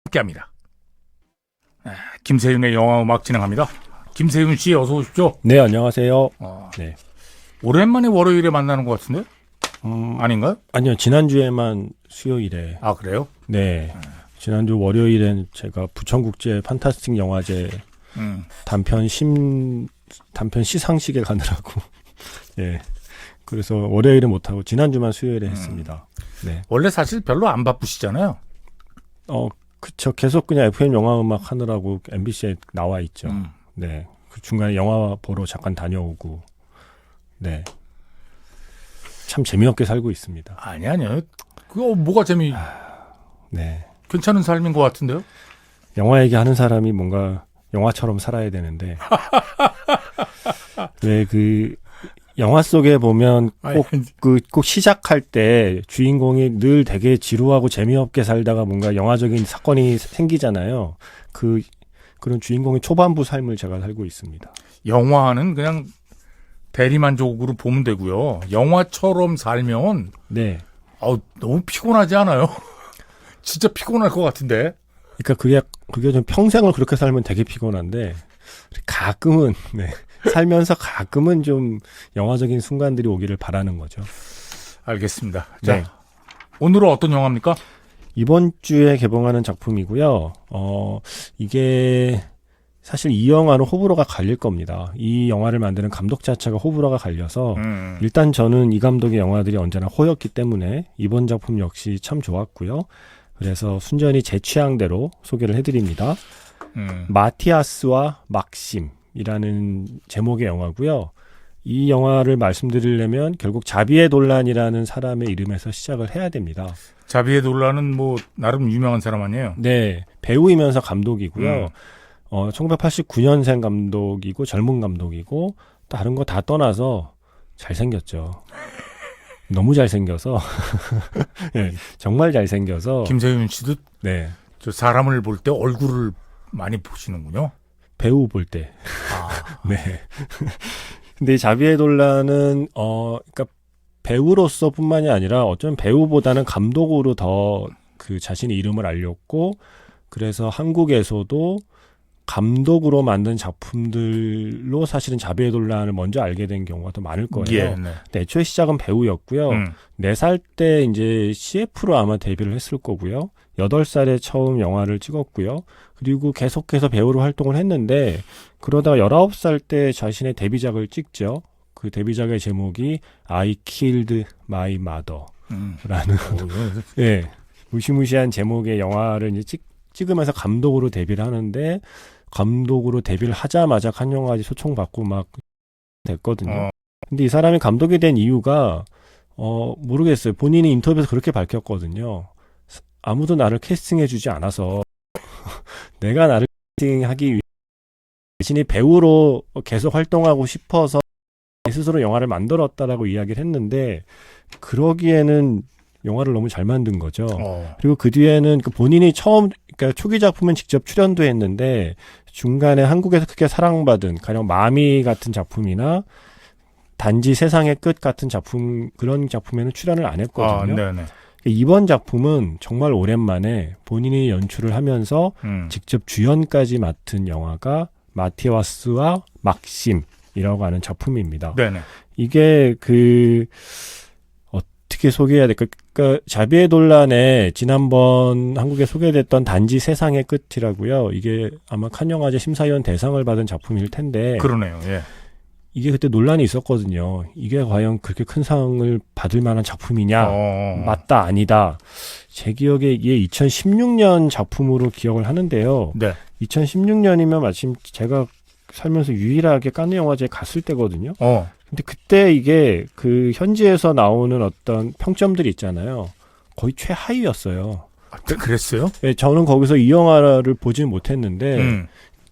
함께합니다. 김세윤의 영화음악 진행합니다. 김세윤 씨 어서 오십시오. 네, 안녕하세요. 네. 오랜만에 월요일에 만나는 것 같은데? 아닌가요? 아니요, 지난주에만 수요일에. 아, 그래요? 네. 지난주 월요일엔 제가 부천국제 판타스틱 영화제 단편 시상식에 가느라고. 예. 그래서 월요일에 못하고 지난주만 수요일에 했습니다. 네. 원래 사실 별로 안 바쁘시잖아요. 그쵸. 계속 그냥 FM 영화음악 하느라고 MBC에 나와 있죠. 네. 그 중간에 영화 보러 잠깐 다녀오고. 네. 참 재미없게 살고 있습니다. 아니요. 그거 뭐가 네. 괜찮은 삶인 것 같은데요? 영화 얘기하는 사람이 뭔가 영화처럼 살아야 되는데. 왜 그 영화 속에 보면 꼭 시작할 때 주인공이 늘 되게 지루하고 재미없게 살다가 뭔가 영화적인 사건이 생기잖아요. 그런 주인공의 초반부 삶을 제가 살고 있습니다. 영화는 그냥 대리만족으로 보면 되고요. 영화처럼 살면 네. 너무 피곤하지 않아요? 진짜 피곤할 것 같은데. 그러니까 그게 좀 평생을 그렇게 살면 되게 피곤한데 가끔은 살면서 가끔은 좀 영화적인 순간들이 오기를 바라는 거죠. 알겠습니다. 네. 자, 오늘은 어떤 영화입니까? 이번 주에 개봉하는 작품이고요. 이게 사실 이 영화는 호불호가 갈릴 겁니다. 이 영화를 만드는 감독 자체가 호불호가 갈려서 일단 저는 이 감독의 영화들이 언제나 호였기 때문에 이번 작품 역시 참 좋았고요. 그래서 순전히 제 취향대로 소개를 해드립니다. 마티아스와 막심이라는 제목의 영화고요. 이 영화를 말씀드리려면 결국 자비의 돌란이라는 사람의 이름에서 시작을 해야 됩니다. 자비의 돌란은 뭐 나름 유명한 사람 아니에요? 네, 배우이면서 감독이고요. 1989년생 감독이고 젊은 감독이고 다른 거 다 떠나서 잘생겼죠. 너무 잘생겨서 네, 정말 잘생겨서 김세윤 씨도 네. 저 사람을 볼 때 얼굴을 많이 보시는군요. 배우 볼 때. 네. 근데 자비의 돌란은 그러니까 배우로서뿐만이 아니라 어쩌면 배우보다는 감독으로 더 그 자신의 이름을 알렸고 그래서 한국에서도 감독으로 만든 작품들로 사실은 자비의 돌란을 먼저 알게 된 경우가 더 많을 거예요. 예, 네. 근데 애초에 시작은 배우였고요. 4살 때 이제 CF로 아마 데뷔를 했을 거고요. 8살에 처음 영화를 찍었고요. 그리고 계속해서 배우로 활동을 했는데 그러다가 19살 때 자신의 데뷔작을 찍죠. 그 데뷔작의 제목이 I Killed My Mother라는 예, 무시무시한 제목의 영화를 이제 찍으면서 감독으로 데뷔를 하는데 감독으로 데뷔를 하자마자 칸 영화제 초청받고 막 됐거든요. 근데 이 사람이 감독이 된 이유가 모르겠어요. 본인이 인터뷰에서 그렇게 밝혔거든요. 아무도 나를 캐스팅해주지 않아서 내가 나를 캐스팅하기 위해 자신이 배우로 계속 활동하고 싶어서 스스로 영화를 만들었다라고 이야기를 했는데 그러기에는 영화를 너무 잘 만든 거죠. 그리고 그 뒤에는 본인이 그러니까 초기 작품은 직접 출연도 했는데 중간에 한국에서 크게 사랑받은 가령 마미 같은 작품이나 단지 세상의 끝 같은 작품 그런 작품에는 출연을 안 했거든요. 네네. 이번 작품은 정말 오랜만에 본인이 연출을 하면서 직접 주연까지 맡은 영화가 마티아스와 막심이라고 하는 작품입니다. 네네. 이게 어떻게 소개해야 될까? 그러니까 자비의 돌란에 지난번 한국에 소개됐던 단지 세상의 끝이라고요. 이게 아마 칸 영화제 심사위원 대상을 받은 작품일 텐데. 그러네요. 예. 이게 그때 논란이 있었거든요. 이게 과연 그렇게 큰 상을 받을 만한 작품이냐? 맞다, 아니다. 제 기억에 이게 2016년 작품으로 기억을 하는데요. 네. 2016년이면 마침 제가 살면서 유일하게 칸 영화제에 갔을 때거든요. 근데 그때 이게 그 현지에서 나오는 어떤 평점들이 있잖아요. 거의 최하위였어요. 그랬어요? 네, 저는 거기서 이 영화를 보진 못했는데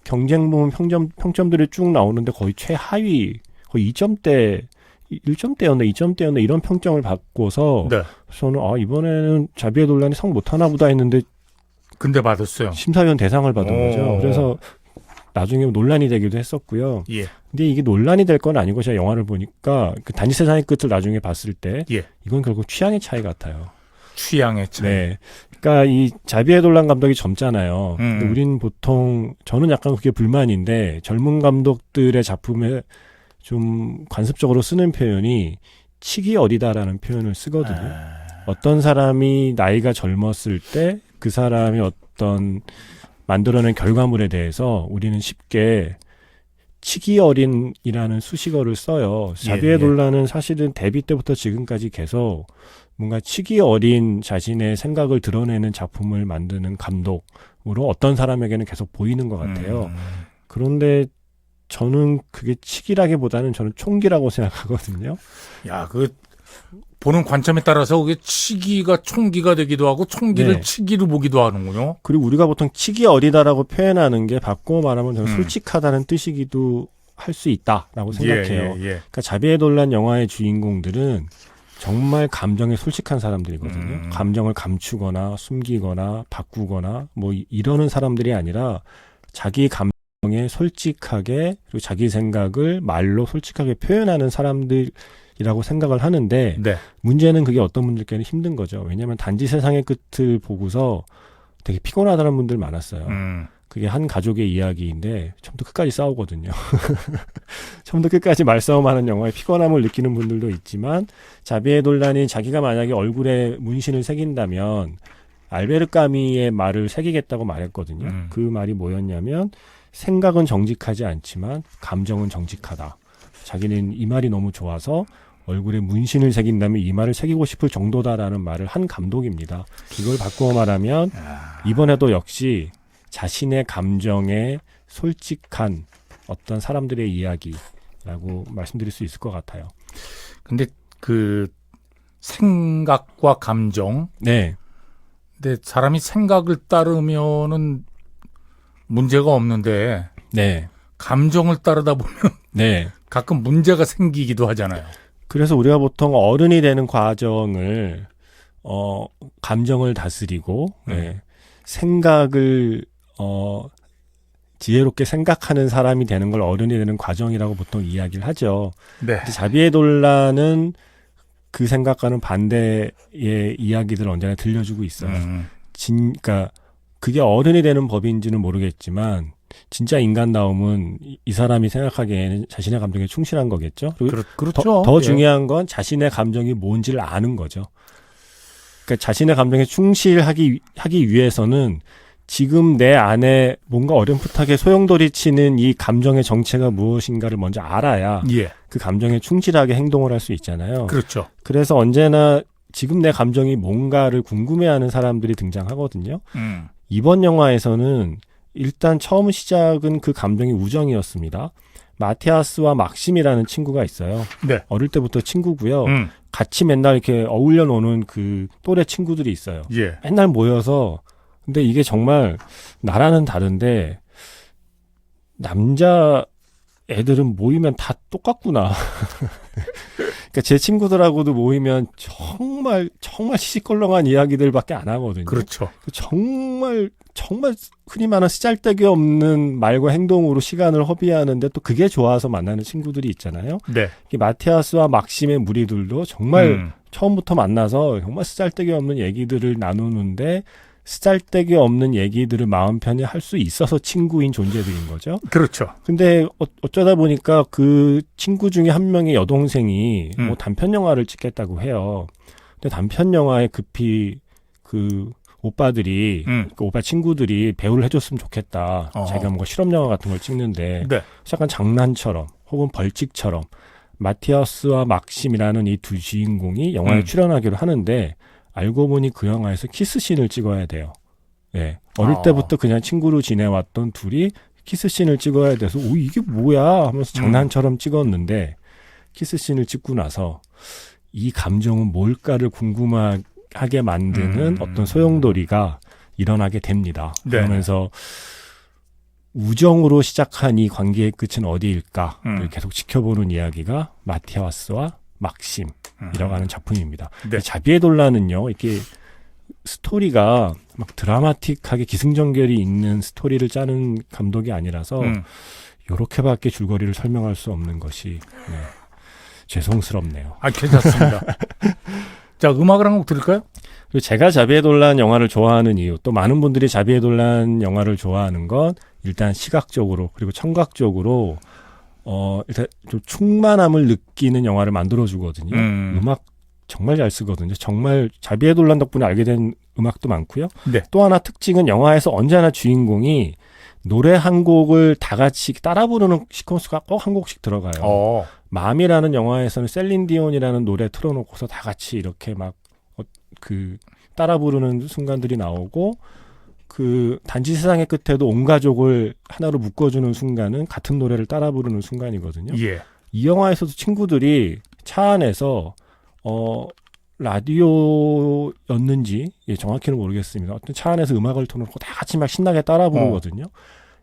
경쟁 부문 평점들이 쭉 나오는데 거의 최하위, 거의 1점대였나 2점대였나 이런 평점을 받고서 네. 저는 이번에는 자비의 돌란이 성 못하나 보다 했는데 근데 받았어요. 심사위원 대상을 받은 거죠. 그래서 나중에 논란이 되기도 했었고요. 예. 근데 이게 논란이 될 건 아니고 제가 영화를 보니까 그 단지 세상의 끝을 나중에 봤을 때 이건 결국 취향의 차이 같아요. 취향의 차이. 네. 그러니까 이 자비에 돌란 감독이 젊잖아요. 근데 우린 보통 저는 약간 그게 불만인데 젊은 감독들의 작품에 좀 관습적으로 쓰는 표현이 치기 어리다라는 표현을 쓰거든요. 어떤 사람이 나이가 젊었을 때 그 사람이 어떤 만들어낸 결과물에 대해서 우리는 쉽게 치기 어린이라는 수식어를 써요. 자비의 논란은 사실은 데뷔 때부터 지금까지 계속 뭔가 치기 어린 자신의 생각을 드러내는 작품을 만드는 감독으로 어떤 사람에게는 계속 보이는 것 같아요. 그런데 저는 그게 치기라기보다는 저는 총기라고 생각하거든요. 야, 보는 관점에 따라서 그게 치기가 총기가 되기도 하고 총기를 네. 치기로 보기도 하는군요. 그리고 우리가 보통 치기 어리다라고 표현하는 게 바꾸어 말하면 저는 솔직하다는 뜻이기도 할 수 있다라고 생각해요. 그러니까 자비의 논란 영화의 주인공들은 정말 감정에 솔직한 사람들이거든요. 감정을 감추거나 숨기거나 바꾸거나 뭐 이러는 사람들이 아니라 자기 감정에 솔직하게 그리고 자기 생각을 말로 솔직하게 표현하는 사람들이라고 생각을 하는데 네. 문제는 그게 어떤 분들께는 힘든 거죠. 왜냐하면 단지 세상의 끝을 보고서 되게 피곤하다는 분들 많았어요. 그게 한 가족의 이야기인데 처음부터 끝까지 싸우거든요. 처음부터 끝까지 말싸움하는 영화에 피곤함을 느끼는 분들도 있지만 자비의 논란이 자기가 만약에 얼굴에 문신을 새긴다면 알베르 까미의 말을 새기겠다고 말했거든요. 그 말이 뭐였냐면 생각은 정직하지 않지만 감정은 정직하다. 자기는 이 말이 너무 좋아서 얼굴에 문신을 새긴다면 이 말을 새기고 싶을 정도다라는 말을 한 감독입니다. 이걸 바꾸어 말하면 이번에도 역시 자신의 감정에 솔직한 어떤 사람들의 이야기라고 말씀드릴 수 있을 것 같아요. 근데 생각과 감정. 네. 근데 사람이 생각을 따르면은 문제가 없는데. 네. 감정을 따르다 보면. 네. 가끔 문제가 생기기도 하잖아요. 그래서 우리가 보통 어른이 되는 과정을, 감정을 다스리고, 생각을, 지혜롭게 생각하는 사람이 되는 걸 어른이 되는 과정이라고 보통 이야기를 하죠. 네. 자비의 논란은 그 생각과는 반대의 이야기들을 언제나 들려주고 있어요. 그러니까 그게 어른이 되는 법인지는 모르겠지만 진짜 인간다움은 이 사람이 생각하기에는 자신의 감정에 충실한 거겠죠. 그렇죠. 더 중요한 건 자신의 감정이 뭔지를 아는 거죠. 그러니까 자신의 감정에 충실하기 위해서는 지금 내 안에 뭔가 어렴풋하게 소용돌이치는 이 감정의 정체가 무엇인가를 먼저 알아야 그 감정에 충실하게 행동을 할 수 있잖아요. 그렇죠. 그래서 언제나 지금 내 감정이 뭔가를 궁금해하는 사람들이 등장하거든요. 이번 영화에서는 일단 처음 시작은 그 감정이 우정이었습니다. 마티아스와 막심이라는 친구가 있어요. 네. 어릴 때부터 친구고요. 같이 맨날 이렇게 어울려 노는 그 또래 친구들이 있어요. 맨날 모여서 근데 이게 정말 나라는 다른데 남자 애들은 모이면 다 똑같구나. 그러니까 제 친구들하고도 모이면 정말 시시껄렁한 이야기들밖에 안 하거든요. 그렇죠. 정말 흔히 말하는 쓰잘데기 없는 말과 행동으로 시간을 허비하는데 또 그게 좋아서 만나는 친구들이 있잖아요. 네. 마티아스와 막심의 무리들도 정말 처음부터 만나서 정말 쓰잘데기 없는 얘기들을 나누는데 쓰잘데기 없는 얘기들을 마음 편히 할 수 있어서 친구인 존재들인 거죠. 그렇죠. 근데 어쩌다 보니까 그 친구 중에 한 명의 여동생이 뭐 단편 영화를 찍겠다고 해요. 근데 단편 영화에 급히 그 오빠들이 그 오빠 친구들이 배우를 해줬으면 좋겠다. 자기가 뭔가 실험 영화 같은 걸 찍는데 약간 장난처럼 혹은 벌칙처럼 마티아스와 막심이라는 이 두 주인공이 영화에 출연하기로 하는데 알고 보니 그 영화에서 키스씬을 찍어야 돼요. 네. 어릴 때부터 그냥 친구로 지내왔던 둘이 키스씬을 찍어야 돼서 이게 뭐야 하면서 장난처럼 찍었는데 키스씬을 찍고 나서 이 감정은 뭘까를 궁금하게 만드는 어떤 소용돌이가 일어나게 됩니다. 그러면서 우정으로 시작한 이 관계의 끝은 어디일까를 계속 지켜보는 이야기가 마티아스와 막심이라고 하는 작품입니다. 네. 자비의 논란은요, 이렇게 스토리가 막 드라마틱하게 기승전결이 있는 스토리를 짜는 감독이 아니라서 이렇게밖에 줄거리를 설명할 수 없는 것이 죄송스럽네요. 괜찮습니다. 자, 음악을 한 곡 들을까요? 그리고 제가 자비에돌란 영화를 좋아하는 이유, 또 많은 분들이 자비에돌란 영화를 좋아하는 건 일단 시각적으로 그리고 청각적으로 일단 좀 충만함을 느끼는 영화를 만들어주거든요. 음악 정말 잘 쓰거든요. 정말 자비에돌란 덕분에 알게 된 음악도 많고요. 네. 또 하나 특징은 영화에서 언제나 주인공이 노래 한 곡을 다 같이 따라 부르는 시퀀스가 꼭 한 곡씩 들어가요. 맘이라는 영화에서는 셀린 디온이라는 노래 틀어놓고서 다 같이 이렇게 막 따라 부르는 순간들이 나오고 그 단지 세상의 끝에도 온 가족을 하나로 묶어주는 순간은 같은 노래를 따라 부르는 순간이거든요. 예. 이 영화에서도 친구들이 차 안에서 라디오였는지 정확히는 모르겠습니다. 어떤 차 안에서 음악을 틀어놓고 다 같이 막 신나게 따라 부르거든요.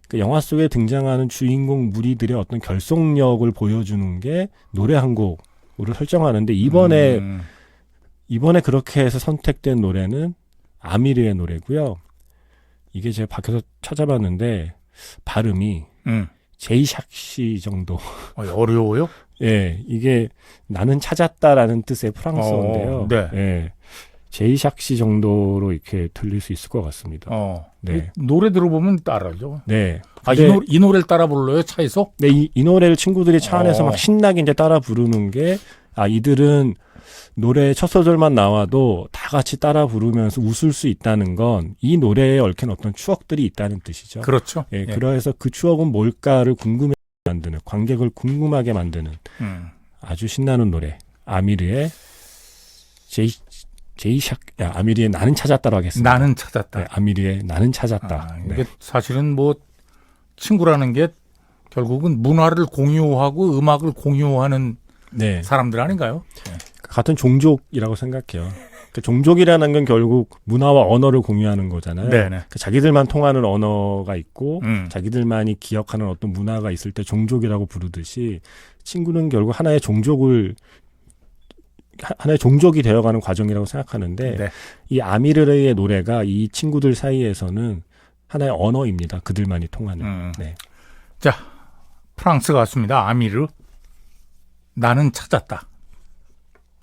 그 영화 속에 등장하는 주인공 무리들의 어떤 결속력을 보여주는 게 노래 한 곡을 설정하는데 이번에 그렇게 해서 선택된 노래는 아미르의 노래고요. 이게 제가 밖에서 찾아봤는데 발음이 제이샥시 정도. 어려워요? 예, 이게 나는 찾았다라는 뜻의 프랑스어인데요. 네. 예, 제이샥시 정도로 이렇게 들릴 수 있을 것 같습니다. 네. 노래 들어보면 따라죠. 네. 이 노래를 따라 불러요, 차에서? 네, 이 노래를 친구들이 차 안에서 막 신나게 이제 따라 부르는 게, 이들은 노래 첫 소절만 나와도 다 같이 따라 부르면서 웃을 수 있다는 건 이 노래에 얽힌 어떤 추억들이 있다는 뜻이죠. 그렇죠. 예, 그래서 그 추억은 뭘까를 궁금해 만드는, 관객을 궁금하게 만드는 아주 신나는 노래. 아미르의 아미르의 나는 찾았다로 하겠습니다. 나는 찾았다. 네, 아미르의 나는 찾았다. 이게 사실은 뭐 친구라는 게 결국은 문화를 공유하고 음악을 공유하는 사람들 아닌가요? 네. 같은 종족이라고 생각해요. 그 종족이라는 건 결국 문화와 언어를 공유하는 거잖아요. 그 자기들만 통하는 언어가 있고 자기들만이 기억하는 어떤 문화가 있을 때 종족이라고 부르듯이 친구는 결국 하나의 종족이 되어가는 과정이라고 생각하는데 이 아미르의 노래가 이 친구들 사이에서는 하나의 언어입니다. 그들만이 통하는. 자, 프랑스 가수입니다. 아미르. 나는 찾았다.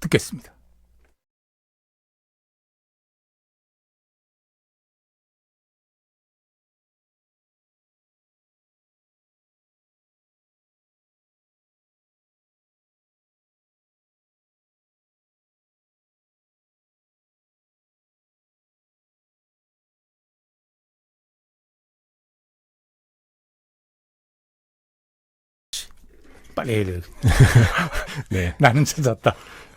듣겠습니다. 빨리 해야 돼. 네. 나는 찾았다.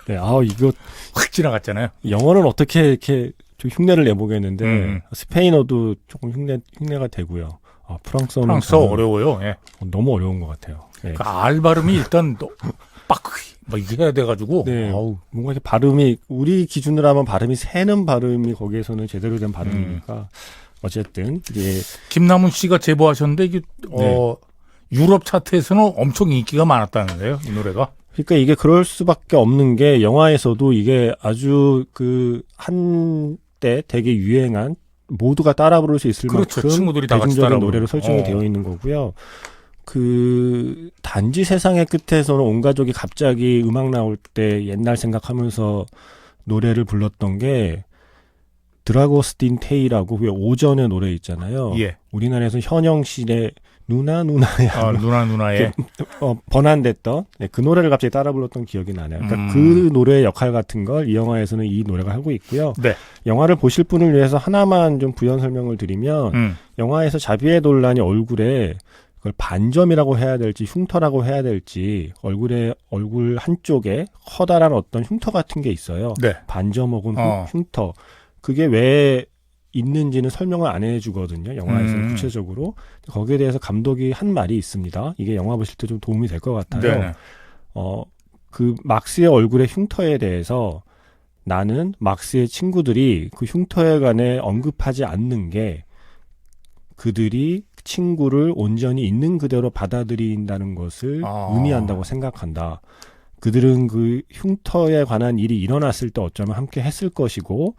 네, 이거 확 지나갔잖아요. 영어는 어떻게 이렇게 좀 흉내를 내보겠는데 스페인어도 조금 흉내가 되고요. 프랑스어는 어려워요. 예. 너무 어려운 것 같아요. 네. 그 알 발음이 일단 막 이게 해야 돼가지고. 네. 뭔가 이렇게 발음이 우리 기준으로 하면 발음이 새는 발음이 거기에서는 제대로 된 발음이니까 어쨌든 이게 김남훈 씨가 제보하셨는데 이게 유럽 차트에서는 엄청 인기가 많았다는데요, 이 노래가. 그러니까 이게 그럴 수밖에 없는 게 영화에서도 이게 아주 한때 되게 유행한 모두가 따라 부를 수 있을 만큼 친구들이 다 같이 대중적인 노래로 설정이 되어 있는 거고요. 그 단지 세상의 끝에서는 온 가족이 갑자기 음악 나올 때 옛날 생각하면서 노래를 불렀던 게 드라고스틴 테이라고 오전의 노래 있잖아요. 우리나라에서는 현영실의 누나의 번안됐던 그 노래를 갑자기 따라 불렀던 기억이 나네요. 그러니까 그 노래의 역할 같은 걸 이 영화에서는 이 노래가 하고 있고요. 영화를 보실 분을 위해서 하나만 좀 부연 설명을 드리면 영화에서 자비에돌란이 얼굴에 그걸 반점이라고 해야 될지 흉터라고 해야 될지 얼굴 한쪽에 커다란 어떤 흉터 같은 게 있어요. 반점 혹은 흉터. 그게 왜 있는지는 설명을 안 해주거든요. 영화에서는 구체적으로. 거기에 대해서 감독이 한 말이 있습니다. 이게 영화 보실 때 좀 도움이 될 것 같아요. 그 막스의 얼굴의 흉터에 대해서 나는 막스의 친구들이 그 흉터에 관해 언급하지 않는 게 그들이 친구를 온전히 있는 그대로 받아들인다는 것을 의미한다고 생각한다. 그들은 그 흉터에 관한 일이 일어났을 때 어쩌면 함께 했을 것이고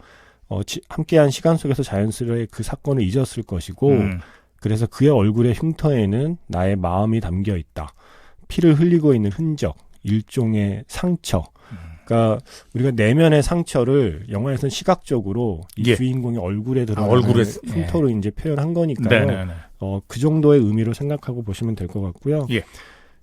함께한 시간 속에서 자연스레 그 사건을 잊었을 것이고 그래서 그의 얼굴의 흉터에는 나의 마음이 담겨 있다. 피를 흘리고 있는 흔적, 일종의 상처. 그러니까 우리가 내면의 상처를 영화에서는 시각적으로 이 예. 주인공의 얼굴에 들어가는 얼굴에 흉터로 이제 표현한 거니까요. 네네네. 그 정도의 의미로 생각하고 보시면 될 것 같고요. 예.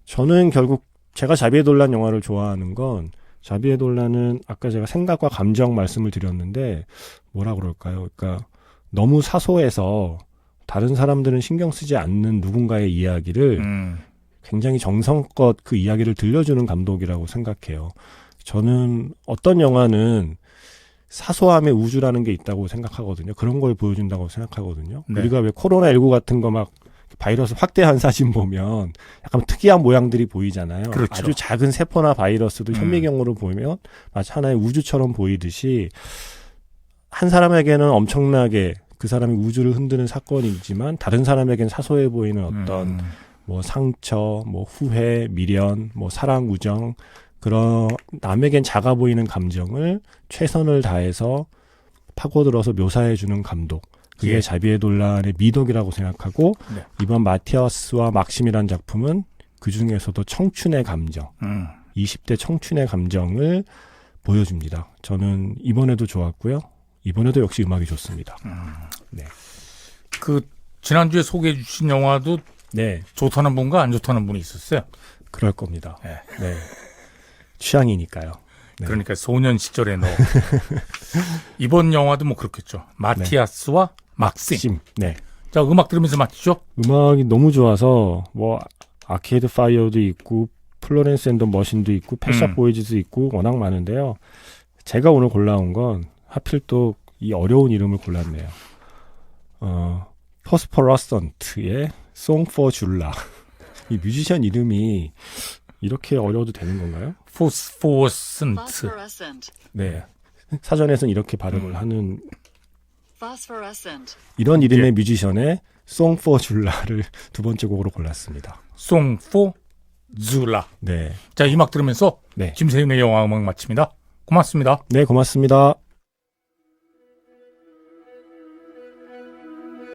저는 결국 제가 자비의 돌란 영화를 좋아하는 건 자비의 돌란은 아까 제가 생각과 감정 말씀을 드렸는데 뭐라 그럴까요? 그러니까 너무 사소해서 다른 사람들은 신경 쓰지 않는 누군가의 이야기를 굉장히 정성껏 그 이야기를 들려주는 감독이라고 생각해요. 저는 어떤 영화는 사소함의 우주라는 게 있다고 생각하거든요. 그런 걸 보여준다고 생각하거든요. 네. 우리가 왜 코로나19 같은 거 막 바이러스 확대한 사진 보면 약간 특이한 모양들이 보이잖아요. 그렇죠. 아주 작은 세포나 바이러스도 현미경으로 보면 마치 하나의 우주처럼 보이듯이 한 사람에게는 엄청나게 그 사람이 우주를 흔드는 사건이지만 다른 사람에게는 사소해 보이는 어떤 뭐 상처, 뭐 후회, 미련, 뭐 사랑, 우정 그런 남에겐 작아 보이는 감정을 최선을 다해서 파고들어서 묘사해주는 감독. 그게 예. 자비의 돌란의 미덕이라고 생각하고 네. 이번 마티아스와 막심이란 작품은 그중에서도 청춘의 감정, 20대 청춘의 감정을 보여줍니다. 저는 이번에도 좋았고요. 이번에도 역시 음악이 좋습니다. 네. 그 지난주에 소개해 주신 영화도 네. 좋다는 분과 안 좋다는 분이 있었어요. 그럴 겁니다. 네. 네. 취향이니까요. 네. 그러니까 소년 시절에 너 이번 영화도 뭐 그렇겠죠. 마티아스와 막심. 네. 자, 음악 들으면서 마치죠. 음악이 너무 좋아서 뭐 아케이드 파이어도 있고 플로렌스 앤 더 머신도 있고 펫샵 보이즈도 있고 워낙 많은데요. 제가 오늘 골라온 건 하필 또 이 어려운 이름을 골랐네요. 퍼스퍼러선트의 Song for July. 이 뮤지션 이름이 이렇게 어려워도 되는 건가요? 포스포선트. 네. 사전에서는 이렇게 발음을 하는 Phosphorescent. 이런 이름의 예. 뮤지션의 Song for July를 두 번째 곡으로 골랐습니다. 송포 줄라. 네. 자, 이 음악 들으면서 네. 김세윤의 영화 음악 마칩니다. 고맙습니다. 네, 고맙습니다.